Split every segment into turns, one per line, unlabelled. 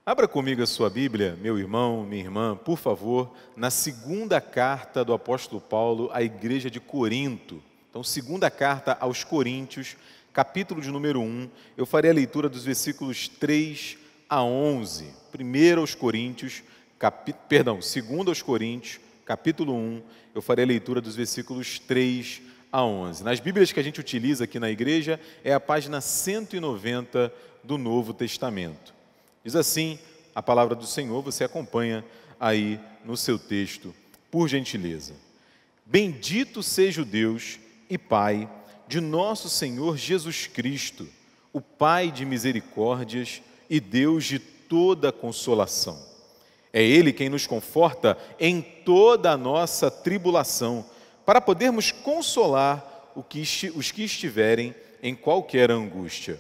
Abra comigo a sua Bíblia, meu irmão, minha irmã, por favor, na segunda carta do apóstolo Paulo à igreja de Corinto. Então, segunda carta aos Coríntios, capítulo de número 1, eu farei a leitura dos versículos 3 a 11. Primeiro aos Coríntios, segunda aos Coríntios, capítulo 1, eu farei a leitura dos versículos 3 a 11. Nas Bíblias que a gente utiliza aqui na igreja, é a página 190 do Novo Testamento. Diz assim a palavra do Senhor, você acompanha aí no seu texto, por gentileza. Bendito seja o Deus e Pai de nosso Senhor Jesus Cristo, o Pai de misericórdias e Deus de toda consolação. É Ele quem nos conforta em toda a nossa tribulação, para podermos consolar os que estiverem em qualquer angústia,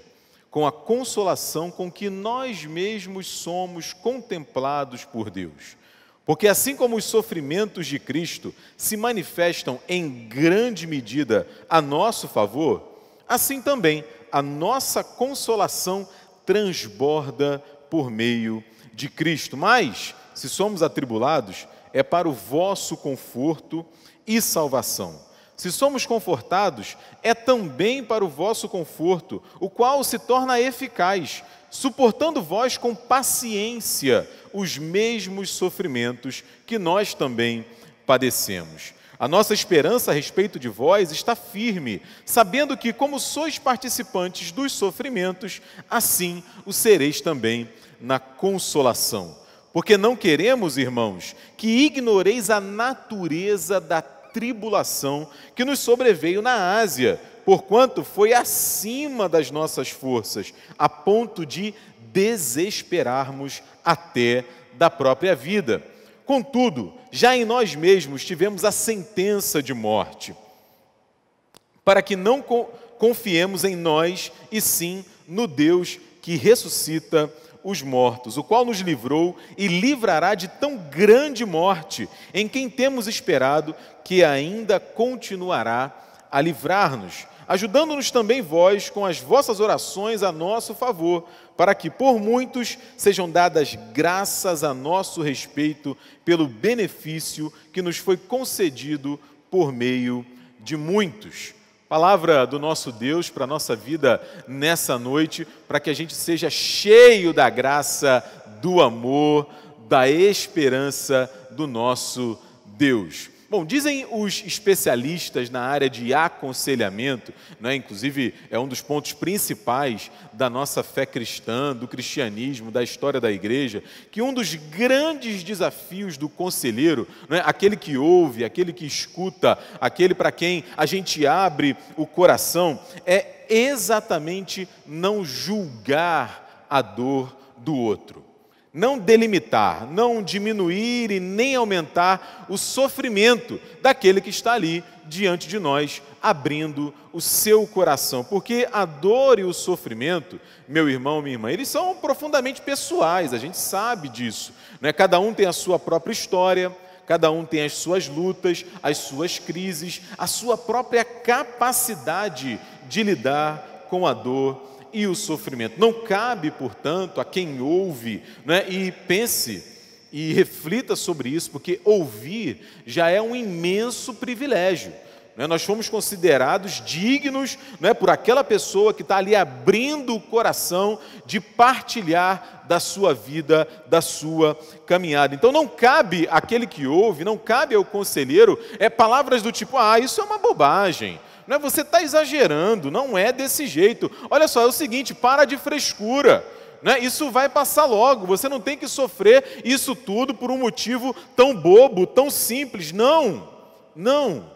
com a consolação com que nós mesmos somos contemplados por Deus. Porque assim como os sofrimentos de Cristo se manifestam em grande medida a nosso favor, assim também a nossa consolação transborda por meio de Cristo. Mas, se somos atribulados, é para o vosso conforto e salvação. Se somos confortados, é também para o vosso conforto, o qual se torna eficaz, suportando vós com paciência os mesmos sofrimentos que nós também padecemos. A nossa esperança a respeito de vós está firme, sabendo que, como sois participantes dos sofrimentos, assim o sereis também na consolação. Porque não queremos, irmãos, que ignoreis a natureza da tribulação que nos sobreveio na Ásia, porquanto foi acima das nossas forças, a ponto de desesperarmos até da própria vida. Contudo, já em nós mesmos tivemos a sentença de morte, para que não confiemos em nós, e sim no Deus que ressuscita os mortos, o qual nos livrou e livrará de tão grande morte, em quem temos esperado que ainda continuará a livrar-nos, ajudando-nos também vós com as vossas orações a nosso favor, para que por muitos sejam dadas graças a nosso respeito pelo benefício que nos foi concedido por meio de muitos. Palavra do nosso Deus para a nossa vida nessa noite, para que a gente seja cheio da graça, do amor, da esperança do nosso Deus. Bom, dizem os especialistas na área de aconselhamento, né, inclusive é um dos pontos principais da nossa fé cristã, do cristianismo, da história da igreja, que um dos grandes desafios do conselheiro, né, aquele que ouve, aquele que escuta, aquele para quem a gente abre o coração, é exatamente não julgar a dor do outro. Não delimitar, não diminuir e nem aumentar o sofrimento daquele que está ali diante de nós, abrindo o seu coração. Porque a dor e o sofrimento, meu irmão, minha irmã, eles são profundamente pessoais, a gente sabe disso, né? Cada um tem a sua própria história, cada um tem as suas lutas, as suas crises, a sua própria capacidade de lidar com a dor e o sofrimento. Não cabe, portanto, a quem ouve, né, e pense e reflita sobre isso, porque ouvir já é um imenso privilégio. Né? Nós fomos considerados dignos, né, por aquela pessoa que está ali abrindo o coração de partilhar da sua vida, da sua caminhada. Então não cabe àquele que ouve, não cabe ao conselheiro, palavras do tipo, isso é uma bobagem. Não é, você está exagerando, não é desse jeito. Olha só, é o seguinte, para de frescura. Né? Isso vai passar logo, você não tem que sofrer isso tudo por um motivo tão bobo, tão simples. Não, não.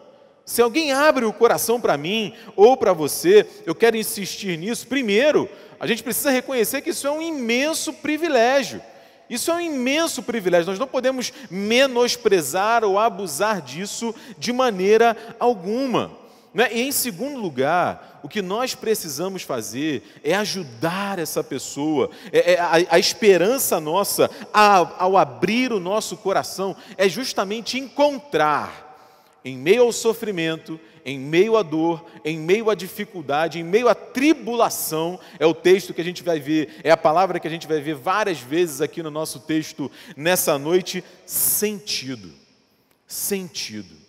Se alguém abre o coração para mim ou para você, eu quero insistir nisso. Primeiro, a gente precisa reconhecer que isso é um imenso privilégio. Isso é um imenso privilégio, nós não podemos menosprezar ou abusar disso de maneira alguma. E em segundo lugar, o que nós precisamos fazer é ajudar essa pessoa, a esperança nossa ao abrir o nosso coração é justamente encontrar em meio ao sofrimento, em meio à dor, em meio à dificuldade, em meio à tribulação, é o texto que a gente vai ver, é a palavra que a gente vai ver várias vezes aqui no nosso texto nessa noite, sentido. Sentido.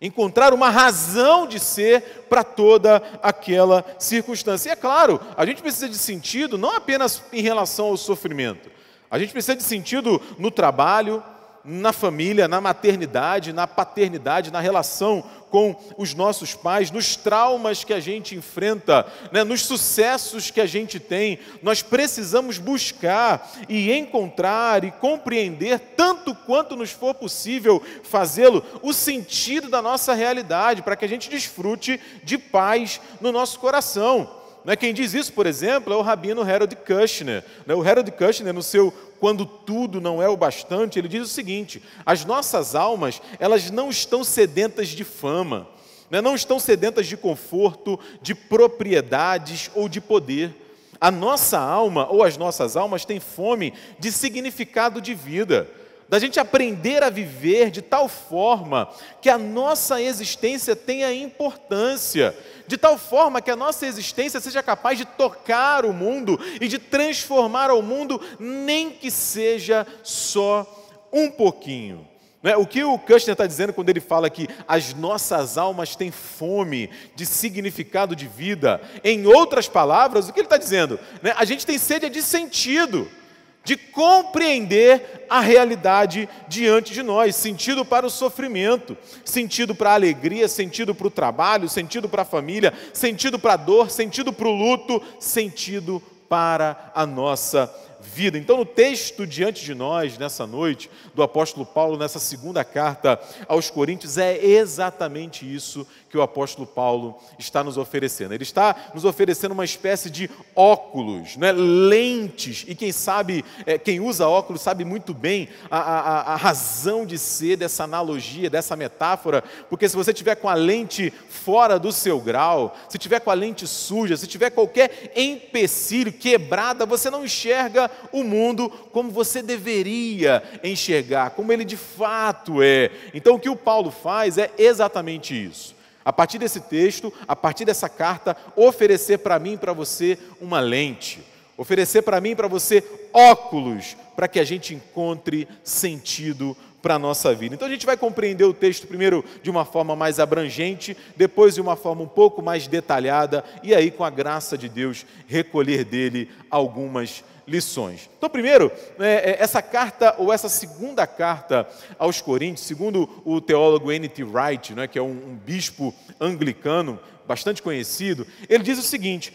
Encontrar uma razão de ser para toda aquela circunstância. E é claro, a gente precisa de sentido não apenas em relação ao sofrimento. A gente precisa de sentido no trabalho, na família, na maternidade, na paternidade, na relação com os nossos pais, nos traumas que a gente enfrenta, né, nos sucessos que a gente tem. Nós precisamos buscar e encontrar e compreender, tanto quanto nos for possível fazê-lo, o sentido da nossa realidade, para que a gente desfrute de paz no nosso coração. Quem diz isso, por exemplo, é o rabino Harold Kushner. O Harold Kushner, no seu Quando Tudo Não É o Bastante, ele diz o seguinte: as nossas almas, elas não estão sedentas de fama, não estão sedentas de conforto, de propriedades ou de poder. A nossa alma, ou as nossas almas, têm fome de significado de vida, da gente aprender a viver de tal forma que a nossa existência tenha importância, de tal forma que a nossa existência seja capaz de tocar o mundo e de transformar o mundo, nem que seja só um pouquinho. O que o Kushner está dizendo quando ele fala que as nossas almas têm fome de significado de vida? Em outras palavras, o que ele está dizendo? A gente tem sede de sentido, de compreender a realidade diante de nós, sentido para o sofrimento, sentido para a alegria, sentido para o trabalho, sentido para a família, sentido para a dor, sentido para o luto, sentido para a nossa vida. Então, no texto diante de nós, nessa noite, do apóstolo Paulo, nessa segunda carta aos Coríntios, é exatamente isso que o apóstolo Paulo está nos oferecendo. Ele está nos oferecendo uma espécie de óculos, lentes, e quem sabe, quem usa óculos sabe muito bem a razão de ser dessa analogia, dessa metáfora, porque se você tiver com a lente fora do seu grau, se tiver com a lente suja, se tiver qualquer empecilho, quebrada, você não enxerga o mundo como você deveria enxergar, como ele de fato é. Então o que o Paulo faz é exatamente isso. A partir desse texto, a partir dessa carta, oferecer para mim e para você uma lente, oferecer para mim e para você óculos, para que a gente encontre sentido para a nossa vida. Então a gente vai compreender o texto primeiro de uma forma mais abrangente, depois de uma forma um pouco mais detalhada, e aí com a graça de Deus recolher dele algumas lições. Então primeiro, essa carta, ou essa segunda carta aos Coríntios, segundo o teólogo N.T. Wright, que é um bispo anglicano, bastante conhecido, ele diz o seguinte: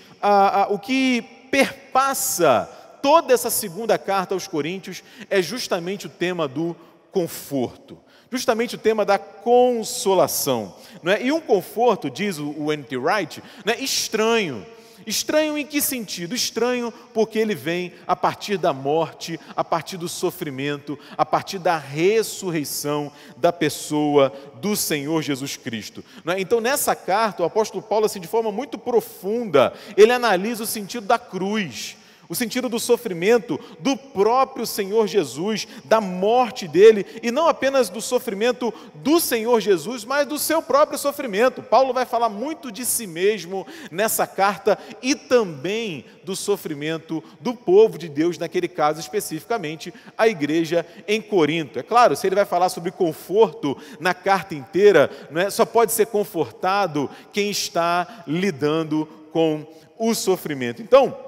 o que perpassa toda essa segunda carta aos Coríntios é justamente o tema do conforto, justamente o tema da consolação. E um conforto, diz o N.T. Wright, estranho. Estranho em que sentido? Estranho porque ele vem a partir da morte, a partir do sofrimento, a partir da ressurreição da pessoa do Senhor Jesus Cristo. Então, nessa carta, o apóstolo Paulo, assim, de forma muito profunda, ele analisa o sentido da cruz, o sentido do sofrimento do próprio Senhor Jesus, da morte dele, e não apenas do sofrimento do Senhor Jesus, mas do seu próprio sofrimento. Paulo vai falar muito de si mesmo nessa carta e também do sofrimento do povo de Deus, naquele caso especificamente a igreja em Corinto. É claro, se ele vai falar sobre conforto na carta inteira, só pode ser confortado quem está lidando com o sofrimento. Então,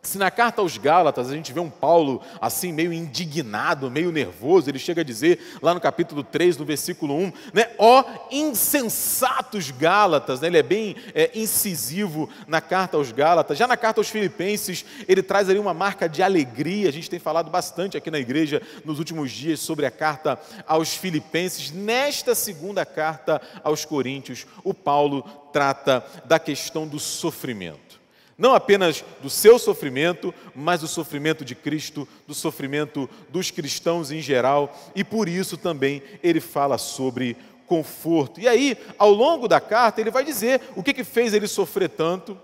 se na carta aos Gálatas a gente vê um Paulo assim meio indignado, meio nervoso, ele chega a dizer lá no capítulo 3, no versículo 1, ó insensatos Gálatas, ele é bem incisivo na carta aos Gálatas. Já na carta aos Filipenses, ele traz ali uma marca de alegria. A gente tem falado bastante aqui na igreja nos últimos dias sobre a carta aos Filipenses. Nesta segunda carta aos Coríntios, o Paulo trata da questão do sofrimento. Não apenas do seu sofrimento, mas do sofrimento de Cristo, do sofrimento dos cristãos em geral, e por isso também ele fala sobre conforto. E aí, ao longo da carta, ele vai dizer o que fez ele sofrer tanto,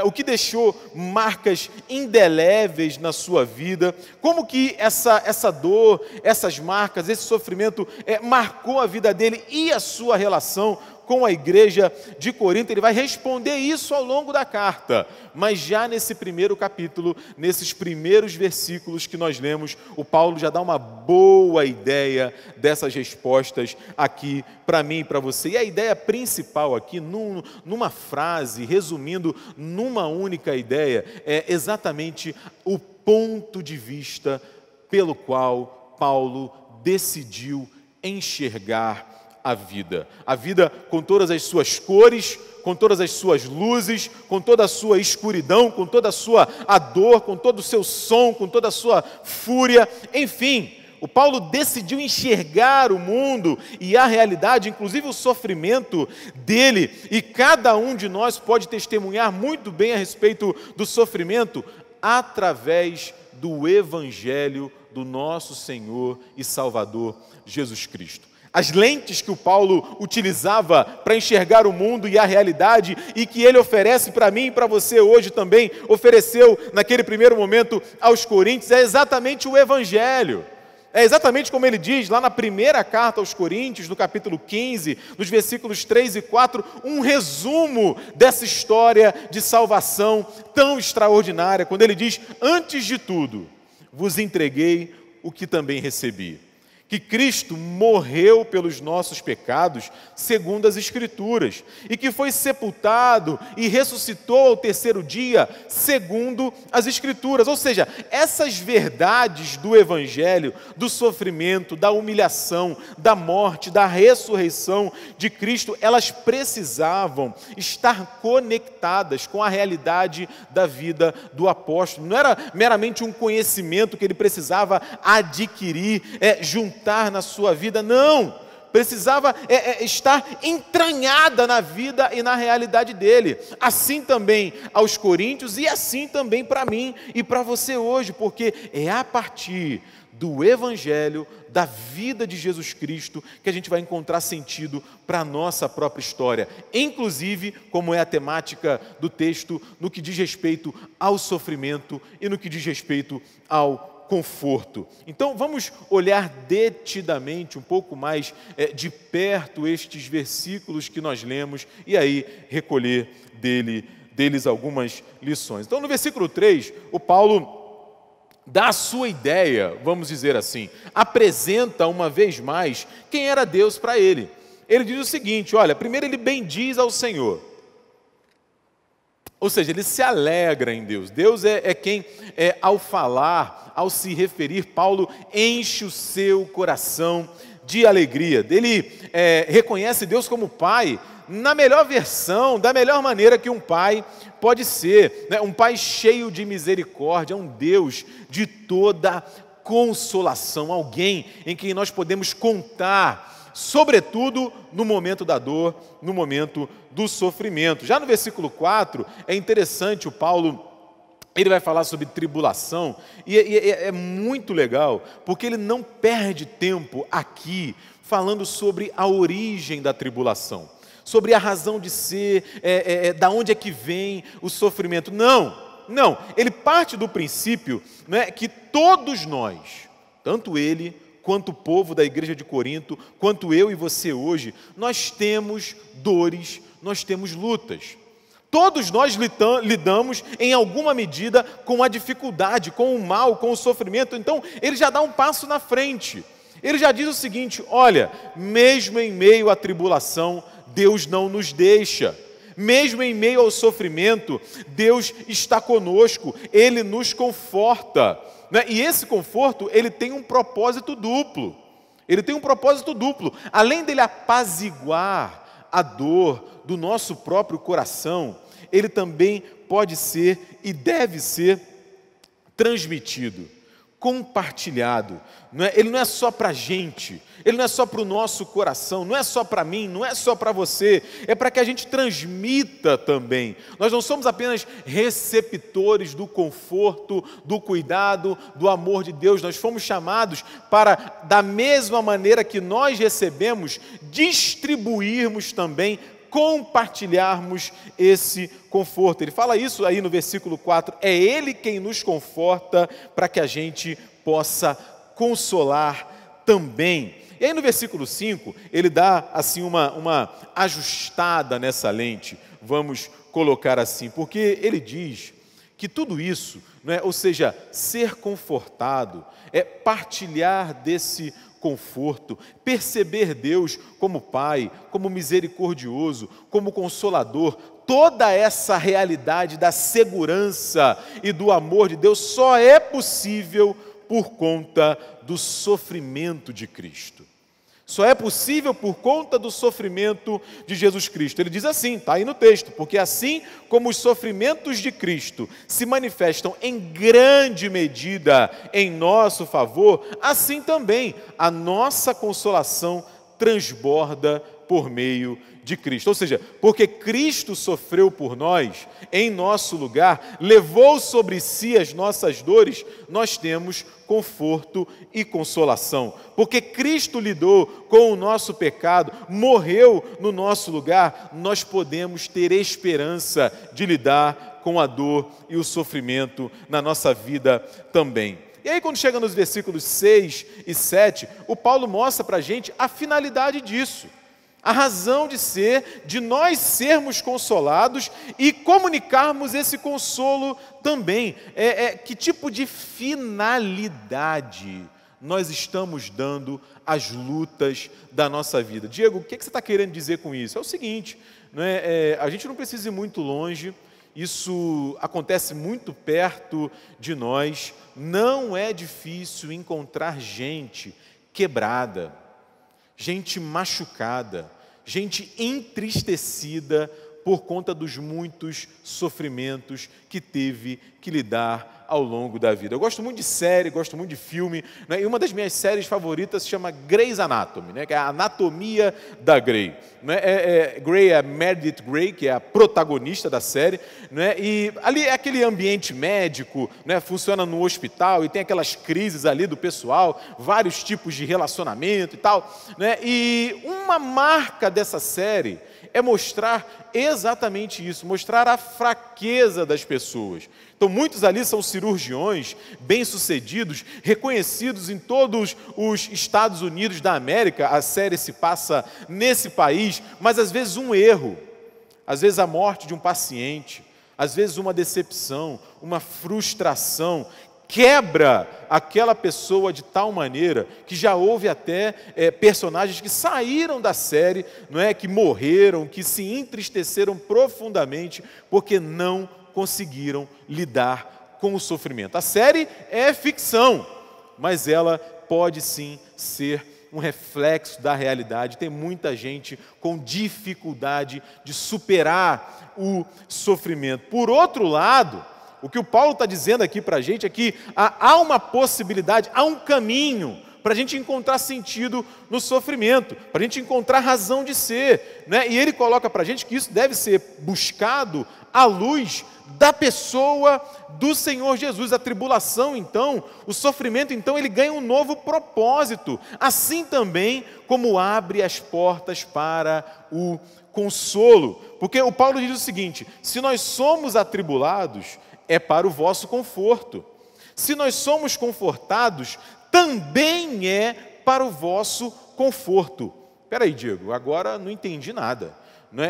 O que deixou marcas indeléveis na sua vida, como que essa dor, essas marcas, esse sofrimento marcou a vida dele e a sua relação com a igreja de Corinto. Ele vai responder isso ao longo da carta, mas já nesse primeiro capítulo, nesses primeiros versículos que nós lemos, o Paulo já dá uma boa ideia dessas respostas aqui para mim e para você. E a ideia principal aqui, numa frase, resumindo numa única ideia, é exatamente o ponto de vista pelo qual Paulo decidiu enxergar a vida com todas as suas cores, com todas as suas luzes, com toda a sua escuridão, com toda a dor, com todo o seu som, com toda a sua fúria, enfim. O Paulo decidiu enxergar o mundo e a realidade, inclusive o sofrimento dele, e cada um de nós pode testemunhar muito bem a respeito do sofrimento através do Evangelho do nosso Senhor e Salvador Jesus Cristo. As lentes que o Paulo utilizava para enxergar o mundo e a realidade, e que ele oferece para mim e para você hoje também, ofereceu naquele primeiro momento aos Coríntios, é exatamente o Evangelho. É exatamente como ele diz lá na primeira carta aos Coríntios, no capítulo 15, nos versículos 3 e 4, um resumo dessa história de salvação tão extraordinária, quando ele diz: antes de tudo, vos entreguei o que também recebi. Que Cristo morreu pelos nossos pecados, segundo as Escrituras, e que foi sepultado e ressuscitou ao terceiro dia, segundo as Escrituras. Ou seja, essas verdades do Evangelho, do sofrimento, da humilhação, da morte, da ressurreição de Cristo, elas precisavam estar conectadas com a realidade da vida do apóstolo. Não era meramente um conhecimento que ele precisava adquirir, juntar na sua vida, não, precisava estar entranhada na vida e na realidade dele, assim também aos Coríntios e assim também para mim e para você hoje, porque é a partir do Evangelho, da vida de Jesus Cristo, que a gente vai encontrar sentido para a nossa própria história, inclusive, como é a temática do texto, no que diz respeito ao sofrimento e no que diz respeito ao conforto. Então vamos olhar detidamente, um pouco mais de perto, estes versículos que nós lemos e aí recolher deles algumas lições. Então no versículo 3, o Paulo dá a sua ideia, vamos dizer assim, apresenta uma vez mais quem era Deus para ele. Ele diz o seguinte: olha, primeiro ele bendiz ao Senhor. Ou seja, ele se alegra em Deus. Deus é quem, ao falar, ao se referir, Paulo enche o seu coração de alegria. Ele reconhece Deus como Pai, na melhor versão, da melhor maneira que um pai pode ser, né? Um pai cheio de misericórdia, um Deus de toda consolação, alguém em quem nós podemos contar, sobretudo no momento da dor, no momento do sofrimento. Já no versículo 4, é interessante, o Paulo, ele vai falar sobre tribulação, e é muito legal, porque ele não perde tempo aqui, falando sobre a origem da tribulação, sobre a razão de ser, da onde é que vem o sofrimento. Não, ele parte do princípio, né, que todos nós, tanto ele, quanto o povo da igreja de Corinto, quanto eu e você hoje, nós temos dores, nós temos lutas. Todos nós lidamos, em alguma medida, com a dificuldade, com o mal, com o sofrimento. Então, ele já dá um passo na frente. Ele já diz o seguinte: olha, mesmo em meio à tribulação, Deus não nos deixa. Mesmo em meio ao sofrimento, Deus está conosco, Ele nos conforta, né? E esse conforto, ele tem um propósito duplo. Ele tem um propósito duplo. Além dele apaziguar a dor do nosso próprio coração, ele também pode ser e deve ser transmitido, compartilhado. Ele não é só para a gente, ele não é só para o nosso coração, não é só para mim, não é só para você, é para que a gente transmita também. Nós não somos apenas receptores do conforto, do cuidado, do amor de Deus, nós fomos chamados para, da mesma maneira que nós recebemos, distribuirmos também, compartilharmos esse conforto. Ele fala isso aí no versículo 4, é Ele quem nos conforta para que a gente possa consolar também. E aí no versículo 5, ele dá assim uma ajustada nessa lente, vamos colocar assim, porque ele diz que tudo isso, não é, ou seja, ser confortado, é partilhar desse conforto, perceber Deus como Pai, como misericordioso, como Consolador, toda essa realidade da segurança e do amor de Deus só é possível por conta do sofrimento de Cristo. Só é possível por conta do sofrimento de Jesus Cristo. Ele diz assim, está aí no texto, porque assim como os sofrimentos de Cristo se manifestam em grande medida em nosso favor, assim também a nossa consolação transborda por meio de Cristo. Ou seja, porque Cristo sofreu por nós, em nosso lugar, levou sobre si as nossas dores, nós temos conforto e consolação. Porque Cristo lidou com o nosso pecado, morreu no nosso lugar, nós podemos ter esperança de lidar com a dor e o sofrimento na nossa vida também. E aí quando chega nos versículos 6 e 7, o Paulo mostra para a gente a finalidade disso. A razão de ser, de nós sermos consolados e comunicarmos esse consolo também. Que tipo de finalidade nós estamos dando às lutas da nossa vida? Diego, o que você está querendo dizer com isso? É o seguinte, a gente não precisa ir muito longe, isso acontece muito perto de nós, não é difícil encontrar gente quebrada, gente machucada, gente entristecida por conta dos muitos sofrimentos que teve que lidar ao longo da vida. Eu gosto muito de série, gosto muito de filme, né? E uma das minhas séries favoritas se chama Grey's Anatomy, né? Que é a anatomia da Grey. Né? Grey é Meredith Grey, que é a protagonista da série, né? E ali é aquele ambiente médico, né? Funciona no hospital e tem aquelas crises ali do pessoal, vários tipos de relacionamento e tal, né? E uma marca dessa série é mostrar exatamente isso, mostrar a fraqueza das pessoas. Então muitos ali são cirurgiões bem-sucedidos, reconhecidos em todos os Estados Unidos da América, a série se passa nesse país, mas às vezes um erro, às vezes a morte de um paciente, às vezes uma decepção, uma frustração, quebra aquela pessoa de tal maneira que já houve até personagens que saíram da série, não é, que morreram, que se entristeceram profundamente porque não conseguiram lidar com o sofrimento. A série é ficção, mas ela pode sim ser um reflexo da realidade. Tem muita gente com dificuldade de superar o sofrimento. Por outro lado, o que o Paulo está dizendo aqui para a gente é que há uma possibilidade, há um caminho para a gente encontrar sentido no sofrimento, para a gente encontrar razão de ser, né? E ele coloca para a gente que isso deve ser buscado à luz da pessoa do Senhor Jesus. A tribulação, então, o sofrimento, então, ele ganha um novo propósito, assim também como abre as portas para o consolo. Porque o Paulo diz o seguinte: se nós somos atribulados, é para o vosso conforto. Se nós somos confortados, também é para o vosso conforto. Espera aí, Diego, agora não entendi nada. Não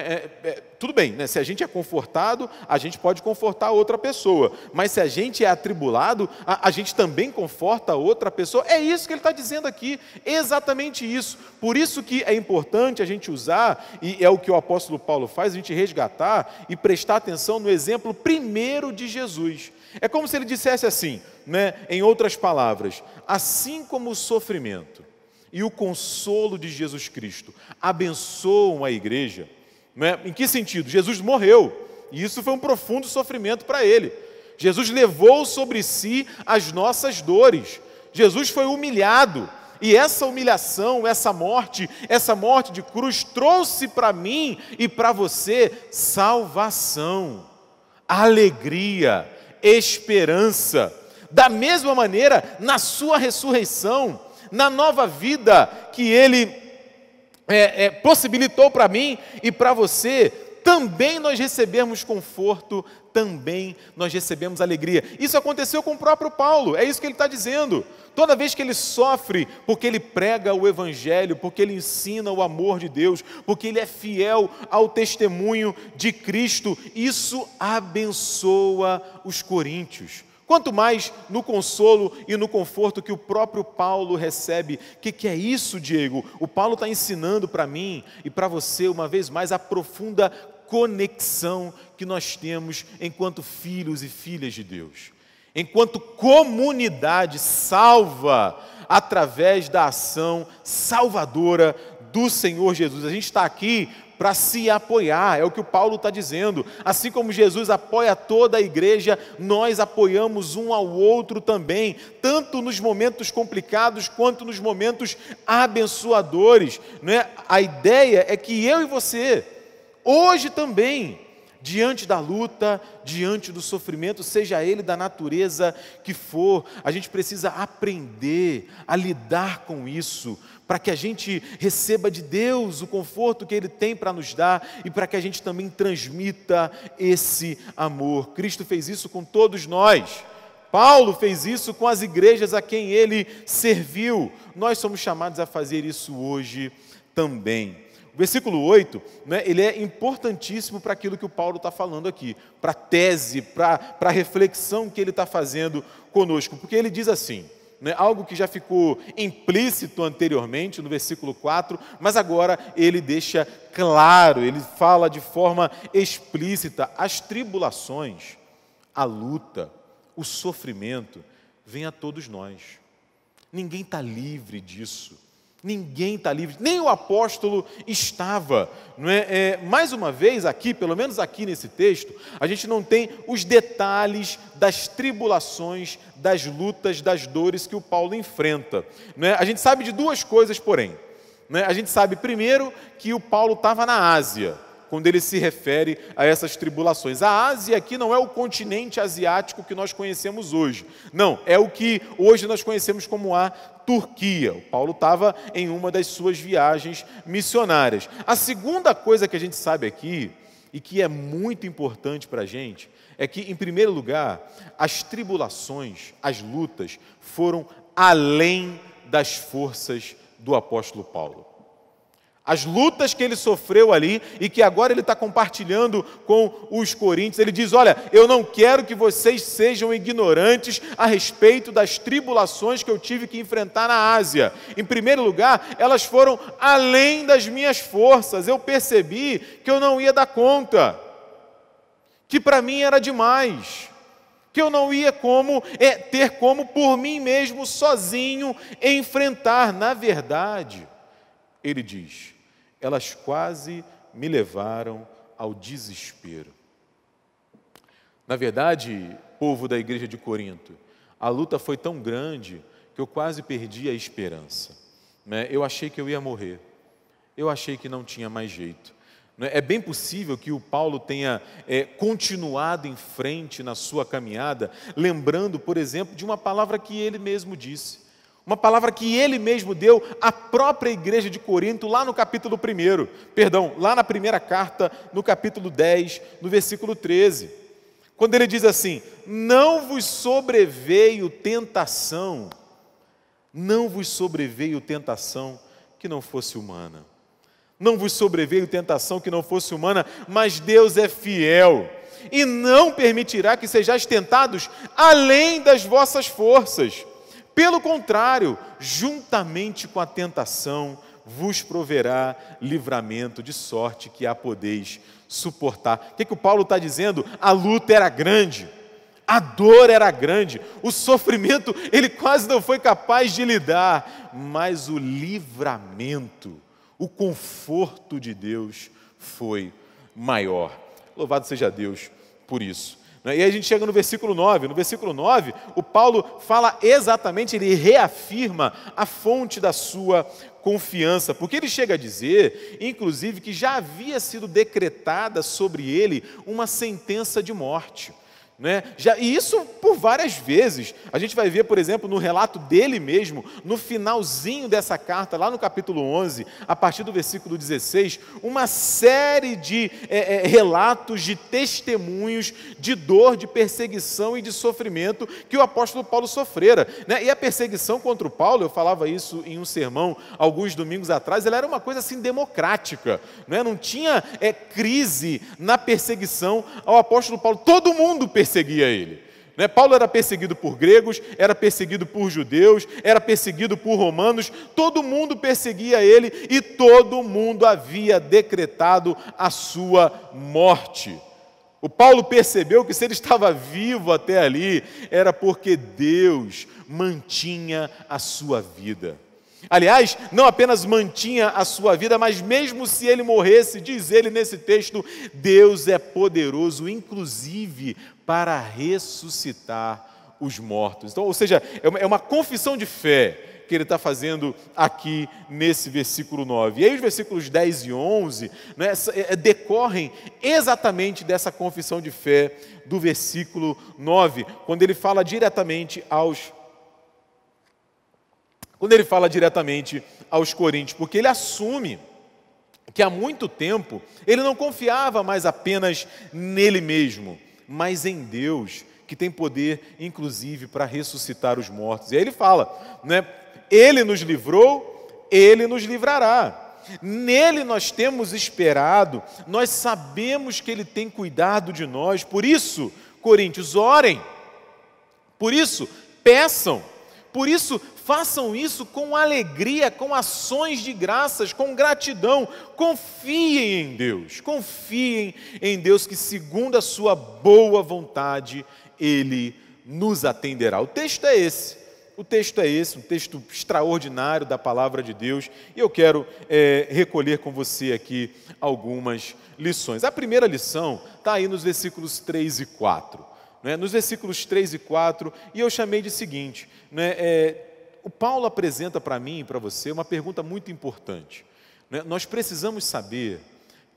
tudo bem, né? Se a gente é confortado, a gente pode confortar outra pessoa. Mas se a gente é atribulado, a gente também conforta outra pessoa. É isso que ele está dizendo aqui, exatamente isso. Por isso que é importante a gente usar, e é o que o apóstolo Paulo faz, a gente resgatar e prestar atenção no exemplo primeiro de Jesus. É como se ele dissesse assim, né? Em outras palavras, assim como o sofrimento e o consolo de Jesus Cristo abençoam a igreja, né? Em que sentido? Jesus morreu, e isso foi um profundo sofrimento para ele. Jesus levou sobre si as nossas dores. Jesus foi humilhado, e essa humilhação, essa morte de cruz trouxe para mim e para você salvação, alegria, esperança. Da mesma maneira, na sua ressurreição, na nova vida que ele possibilitou para mim e para você, também nós recebemos conforto, também nós recebemos alegria. Isso aconteceu com o próprio Paulo, é isso que ele está dizendo. Toda vez que ele sofre, porque ele prega o Evangelho, porque ele ensina o amor de Deus, porque ele é fiel ao testemunho de Cristo, isso abençoa os coríntios. Quanto mais no consolo e no conforto que o próprio Paulo recebe. O que é isso, Diego? O Paulo está ensinando para mim e para você, uma vez mais, a profunda conexão que nós temos enquanto filhos e filhas de Deus. Enquanto comunidade salva através da ação salvadora do Senhor Jesus. A gente está aqui para se apoiar, é o que o Paulo está dizendo. Assim como Jesus apoia toda a igreja, nós apoiamos um ao outro também, tanto nos momentos complicados quanto nos momentos abençoadores, né? A ideia é que eu e você, hoje também, diante da luta, diante do sofrimento, seja ele da natureza que for, a gente precisa aprender a lidar com isso, para que a gente receba de Deus o conforto que Ele tem para nos dar e para que a gente também transmita esse amor. Cristo fez isso com todos nós. Paulo fez isso com as igrejas a quem Ele serviu. Nós somos chamados a fazer isso hoje também. O versículo 8, né, ele é importantíssimo para aquilo que o Paulo está falando aqui, para a tese, para a reflexão que ele está fazendo conosco, porque ele diz assim, né, algo que já ficou implícito anteriormente no versículo 4, mas agora ele deixa claro, ele fala de forma explícita: as tribulações, a luta, o sofrimento, vem a todos nós. Ninguém está livre disso. Ninguém está livre, nem o apóstolo estava. Não é? Mais uma vez aqui, pelo menos aqui nesse texto, a gente não tem os detalhes das tribulações, das lutas, das dores que o Paulo enfrenta. Não é? A gente sabe de duas coisas, porém. Não é? A gente sabe primeiro que o Paulo estava na Ásia, quando ele se refere a essas tribulações. A Ásia aqui não é o continente asiático que nós conhecemos hoje. Não, é o que hoje nós conhecemos como a Turquia. O Paulo estava em uma das suas viagens missionárias. A segunda coisa que a gente sabe aqui, e que é muito importante para a gente, é que, em primeiro lugar, as tribulações, as lutas, foram além das forças do apóstolo Paulo. As lutas que ele sofreu ali e que agora ele está compartilhando com os coríntios, ele diz: olha, eu não quero que vocês sejam ignorantes a respeito das tribulações que eu tive que enfrentar na Ásia. Em primeiro lugar, elas foram além das minhas forças. Eu percebi que eu não ia dar conta, que para mim era demais, que eu não ia ter como por mim mesmo, sozinho, enfrentar. Na verdade, ele diz: elas quase me levaram ao desespero. Na verdade, povo da igreja de Corinto, a luta foi tão grande que eu quase perdi a esperança. Eu achei que eu ia morrer. Eu achei que não tinha mais jeito. É bem possível que o Paulo tenha continuado em frente na sua caminhada, lembrando, por exemplo, de uma palavra que ele mesmo disse. Uma palavra que ele mesmo deu à própria igreja de Corinto, lá no capítulo 1, lá na primeira carta, no capítulo 10, no versículo 13. Quando ele diz assim: não vos sobreveio tentação que não fosse humana. Não vos sobreveio tentação que não fosse humana, mas Deus é fiel e não permitirá que sejais tentados além das vossas forças. Pelo contrário, juntamente com a tentação, vos proverá livramento, de sorte que a podeis suportar. O que o Paulo está dizendo? A luta era grande, a dor era grande, o sofrimento ele quase não foi capaz de lidar, mas o livramento, o conforto de Deus foi maior. Louvado seja Deus por isso. E aí a gente chega no versículo 9. No versículo 9, o Paulo fala exatamente, ele reafirma a fonte da sua confiança, porque ele chega a dizer, inclusive, que já havia sido decretada sobre ele uma sentença de morte. E isso por várias vezes. A gente vai ver, por exemplo, no relato dele mesmo, no finalzinho dessa carta, lá no capítulo 11, a partir do versículo 16, uma série de relatos, de testemunhos, de dor, de perseguição e de sofrimento que o apóstolo Paulo sofrera. E a perseguição contra o Paulo, eu falava isso em um sermão alguns domingos atrás, ela era uma coisa assim democrática. Não tinha crise na perseguição ao apóstolo Paulo. Todo mundo perseguia ele. Paulo era perseguido por gregos, era perseguido por judeus, era perseguido por romanos, todo mundo perseguia ele e todo mundo havia decretado a sua morte. O Paulo percebeu que se ele estava vivo até ali, era porque Deus mantinha a sua vida. Aliás, não apenas mantinha a sua vida, mas mesmo se ele morresse, diz ele nesse texto, Deus é poderoso, inclusive, para ressuscitar os mortos. Então, ou seja, é uma confissão de fé que ele está fazendo aqui nesse versículo 9. E aí os versículos 10 e 11 decorrem exatamente dessa confissão de fé do versículo 9, quando ele fala diretamente aos coríntios, porque ele assume que há muito tempo ele não confiava mais apenas nele mesmo, mas em Deus, que tem poder, inclusive, para ressuscitar os mortos. E aí ele fala, ele nos livrou, ele nos livrará. Nele nós temos esperado, nós sabemos que ele tem cuidado de nós. Por isso, coríntios, orem. Por isso, peçam. Por isso, façam isso com alegria, com ações de graças, com gratidão. Confiem em Deus que, segundo a sua boa vontade, Ele nos atenderá. O texto é esse, um texto extraordinário da palavra de Deus, e eu quero recolher com você aqui algumas lições. A primeira lição está aí nos versículos 3 e 4. Nos versículos 3 e 4, e eu chamei de seguinte, o Paulo apresenta para mim e para você uma pergunta muito importante. Nós precisamos saber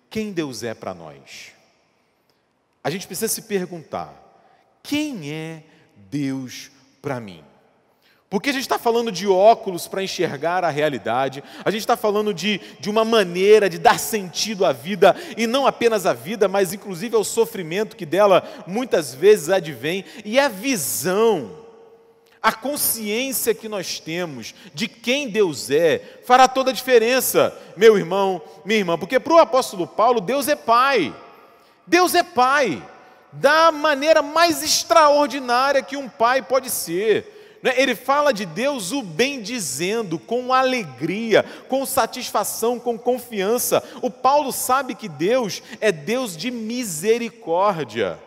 quem Deus é para nós. A gente precisa se perguntar, quem é Deus para mim? Porque a gente está falando de óculos para enxergar a realidade, a gente está falando de uma maneira de dar sentido à vida, e não apenas à vida, mas inclusive ao sofrimento que dela muitas vezes advém, e a visão, a consciência que nós temos de quem Deus é, fará toda a diferença, meu irmão, minha irmã, porque para o apóstolo Paulo, Deus é Pai, da maneira mais extraordinária que um pai pode ser. Ele fala de Deus o bendizendo, com alegria, com satisfação, com confiança. O Paulo sabe que Deus é Deus de misericórdia,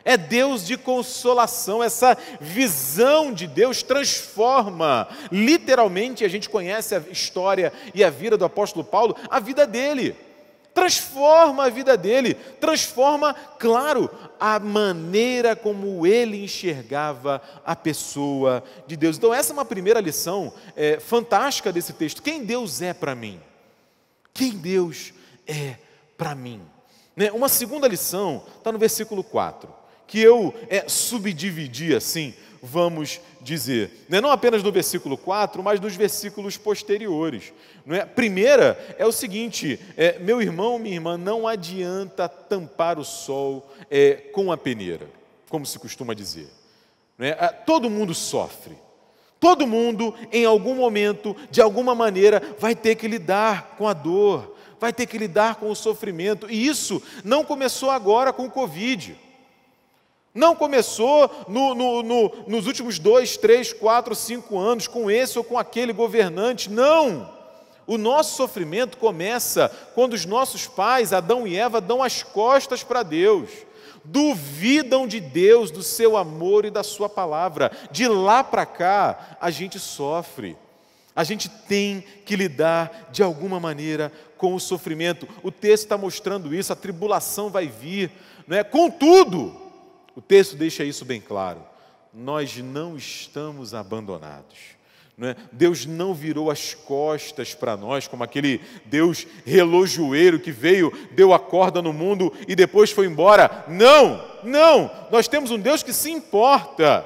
é Deus de consolação. Essa visão de Deus transforma, literalmente, a gente conhece a história e a vida do apóstolo Paulo, a vida dele. Transforma a vida dele, transforma, claro, a maneira como ele enxergava a pessoa de Deus. Então essa é uma primeira lição fantástica desse texto. Quem Deus é para mim? Quem Deus é para mim? Uma segunda lição está no versículo 4, que eu subdividi assim, vamos dizer, não apenas no versículo 4, mas nos versículos posteriores. Primeira é o seguinte, meu irmão, minha irmã, não adianta tampar o sol com a peneira, como se costuma dizer. Todo mundo sofre, todo mundo em algum momento, de alguma maneira, vai ter que lidar com a dor, vai ter que lidar com o sofrimento, e isso não começou agora com o Covid. Não começou nos últimos 2, 3, 4, 5 anos, com esse ou com aquele governante, não. O nosso sofrimento começa quando os nossos pais, Adão e Eva, dão as costas para Deus, duvidam de Deus, do seu amor e da sua palavra. De lá para cá, a gente sofre. A gente tem que lidar de alguma maneira com o sofrimento. O texto está mostrando isso, a tribulação vai vir. Contudo, o texto deixa isso bem claro, nós não estamos abandonados, não é? Deus não virou as costas para nós, como aquele Deus relojoeiro que veio, deu a corda no mundo e depois foi embora. Não, não, nós temos um Deus que se importa.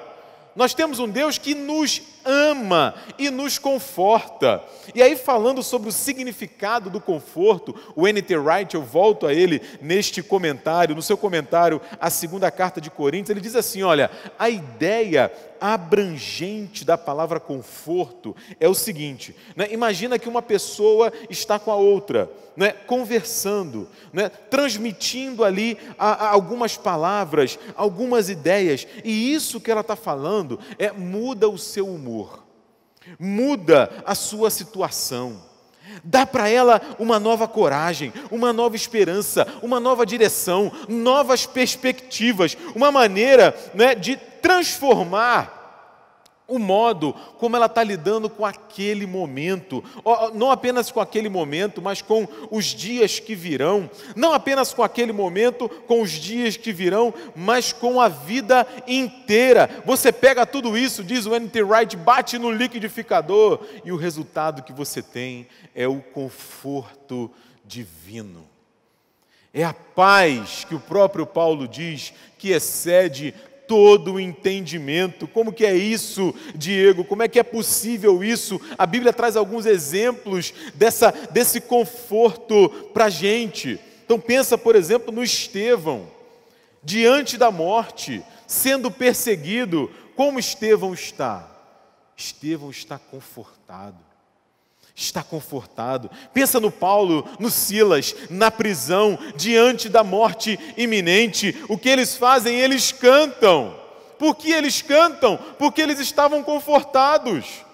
Nós temos um Deus que nos ama e nos conforta. E aí, falando sobre o significado do conforto, o N.T. Wright, eu volto a ele neste comentário, no seu comentário, a segunda carta de Coríntios, ele diz assim, olha, a ideia abrangente da palavra conforto é o seguinte, né? Imagina que uma pessoa está com a outra, né, conversando, né, transmitindo ali algumas palavras, algumas ideias, e isso que ela está falando muda o seu humor, muda a sua situação, dá para ela uma nova coragem, uma nova esperança, uma nova direção, novas perspectivas, uma maneira, né, de transformar o modo como ela está lidando com aquele momento, não apenas com aquele momento, mas com os dias que virão, não apenas com aquele momento, com os dias que virão, mas com a vida inteira. Você pega tudo isso, diz o N.T. Wright, bate no liquidificador e o resultado que você tem é o conforto divino. É a paz que o próprio Paulo diz que excede todo o entendimento. Como que é isso, Diego? Como é que é possível isso? A Bíblia traz alguns exemplos desse conforto para a gente. Então pensa, por exemplo, no Estevão, diante da morte, sendo perseguido. Como Estevão está? Estevão está confortado. Está confortado. Pensa no Paulo, no Silas, na prisão, diante da morte iminente. O que eles fazem? Eles cantam. Por que eles cantam? Porque eles estavam confortados.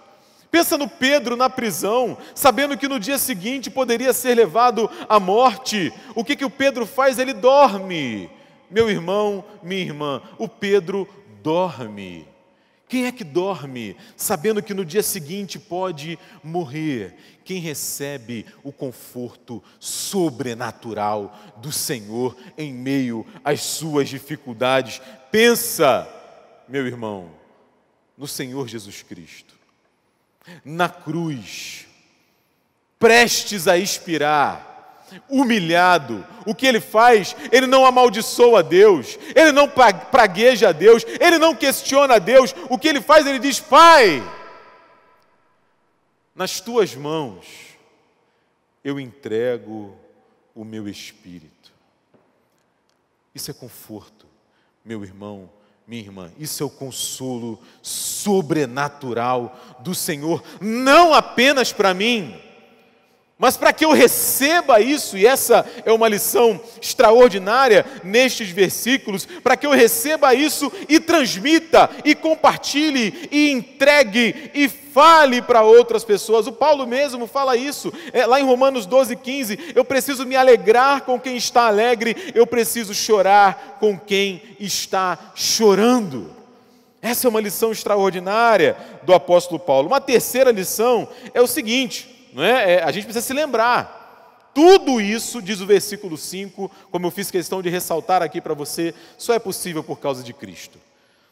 Pensa no Pedro na prisão, sabendo que no dia seguinte poderia ser levado à morte. O que o Pedro faz? Ele dorme. Meu irmão, minha irmã, o Pedro dorme. Quem é que dorme, sabendo que no dia seguinte pode morrer? Quem recebe o conforto sobrenatural do Senhor em meio às suas dificuldades. Pensa, meu irmão, no Senhor Jesus Cristo, na cruz, prestes a expirar, humilhado. O que ele faz? Ele não amaldiçoa Deus, ele não pragueja a Deus, ele não questiona a Deus. O que ele faz? Ele diz: Pai, nas tuas mãos eu entrego o meu espírito. Isso é conforto, meu irmão, minha irmã. Isso é o consolo sobrenatural do Senhor, não apenas para mim, mas para que eu receba isso, e essa é uma lição extraordinária nestes versículos, para que eu receba isso e transmita, e compartilhe, e entregue, e fale para outras pessoas. O Paulo mesmo fala isso, lá em Romanos 12:15, eu preciso me alegrar com quem está alegre, eu preciso chorar com quem está chorando. Essa é uma lição extraordinária do apóstolo Paulo. Uma terceira lição é o seguinte, não é? A gente precisa se lembrar, tudo isso, diz o versículo 5, como eu fiz questão de ressaltar aqui para você, só é possível por causa de Cristo.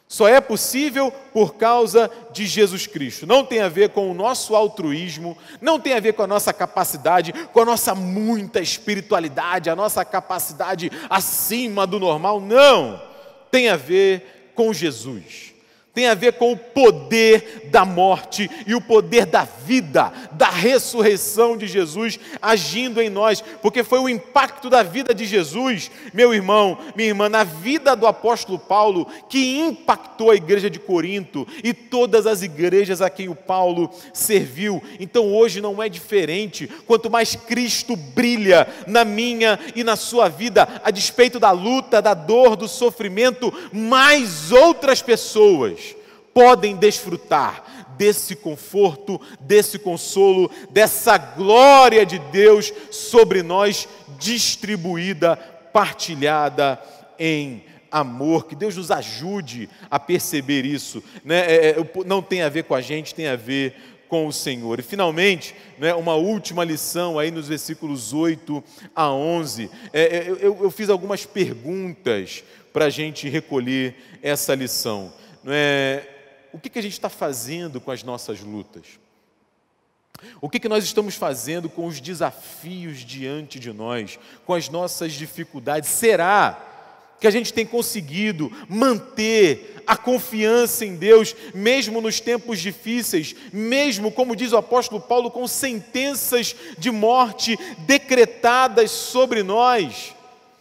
Só é possível por causa de Jesus Cristo. Não tem a ver com o nosso altruísmo, não tem a ver com a nossa capacidade, com a nossa muita espiritualidade, a nossa capacidade acima do normal, não. Tem a ver com Jesus. Tem a ver com o poder da morte e o poder da vida, da ressurreição de Jesus agindo em nós, porque foi o impacto da vida de Jesus, meu irmão, minha irmã, na vida do apóstolo Paulo, que impactou a igreja de Corinto e todas as igrejas a quem o Paulo serviu. Então hoje não é diferente. Quanto mais Cristo brilha na minha e na sua vida, a despeito da luta, da dor, do sofrimento, mais outras pessoas podem desfrutar desse conforto, desse consolo, dessa glória de Deus sobre nós, distribuída, partilhada em amor. Que Deus nos ajude a perceber isso, né? Não tem a ver com a gente, tem a ver com o Senhor. E finalmente, né, uma última lição aí nos versículos 8 a 11. Eu fiz algumas perguntas para a gente recolher essa lição. o que a gente está fazendo com as nossas lutas? O que nós estamos fazendo com os desafios diante de nós, com as nossas dificuldades? Será que a gente tem conseguido manter a confiança em Deus, mesmo nos tempos difíceis, mesmo, como diz o apóstolo Paulo, com sentenças de morte decretadas sobre nós?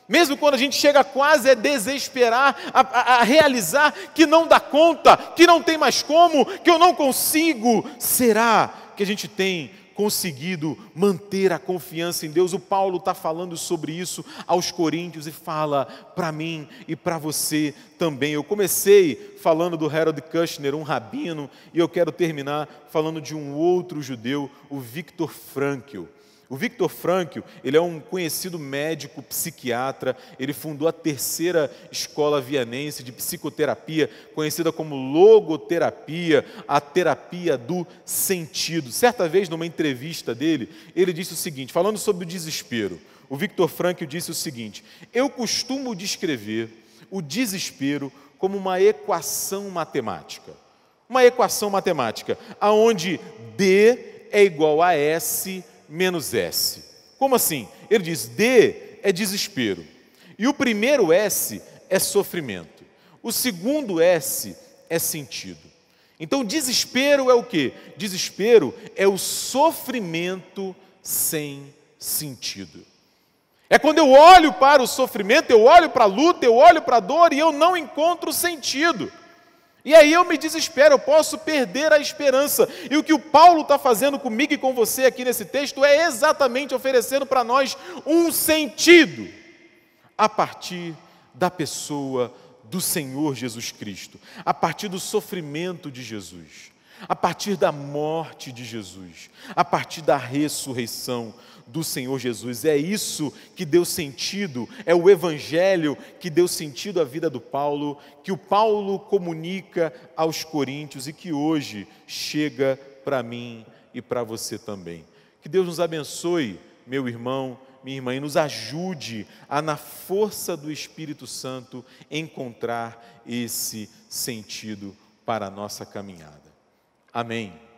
Mesmo quando a gente chega quase a desesperar, a realizar que não dá conta, que não tem mais como, que eu não consigo, será que a gente tem conseguido manter a confiança em Deus? O Paulo está falando sobre isso aos Coríntios e fala para mim e para você também. Eu comecei falando do Harold Kushner, um rabino, e eu quero terminar falando de um outro judeu, o Viktor Frankl. O Viktor Frankl, ele é um conhecido médico psiquiatra, ele fundou a terceira escola vianense de psicoterapia, conhecida como logoterapia, a terapia do sentido. Certa vez, numa entrevista dele, ele disse o seguinte, falando sobre o desespero, o Viktor Frankl disse o seguinte: eu costumo descrever o desespero como uma equação matemática. Uma equação matemática, onde D é igual a S menos S. Como assim? Ele diz, D é desespero. E o primeiro S é sofrimento. O segundo S é sentido. Então, desespero é o quê? Desespero é o sofrimento sem sentido. É quando eu olho para o sofrimento, eu olho para a luta, eu olho para a dor e eu não encontro sentido. E aí eu me desespero, eu posso perder a esperança. E o que o Paulo está fazendo comigo e com você aqui nesse texto é exatamente oferecendo para nós um sentido a partir da pessoa do Senhor Jesus Cristo, a partir do sofrimento de Jesus, a partir da morte de Jesus, a partir da ressurreição do Senhor Jesus. É isso que deu sentido, é o Evangelho que deu sentido à vida do Paulo, que o Paulo comunica aos Coríntios e que hoje chega para mim e para você também. Que Deus nos abençoe, meu irmão, minha irmã, e nos ajude a, na força do Espírito Santo, encontrar esse sentido para a nossa caminhada. Amém.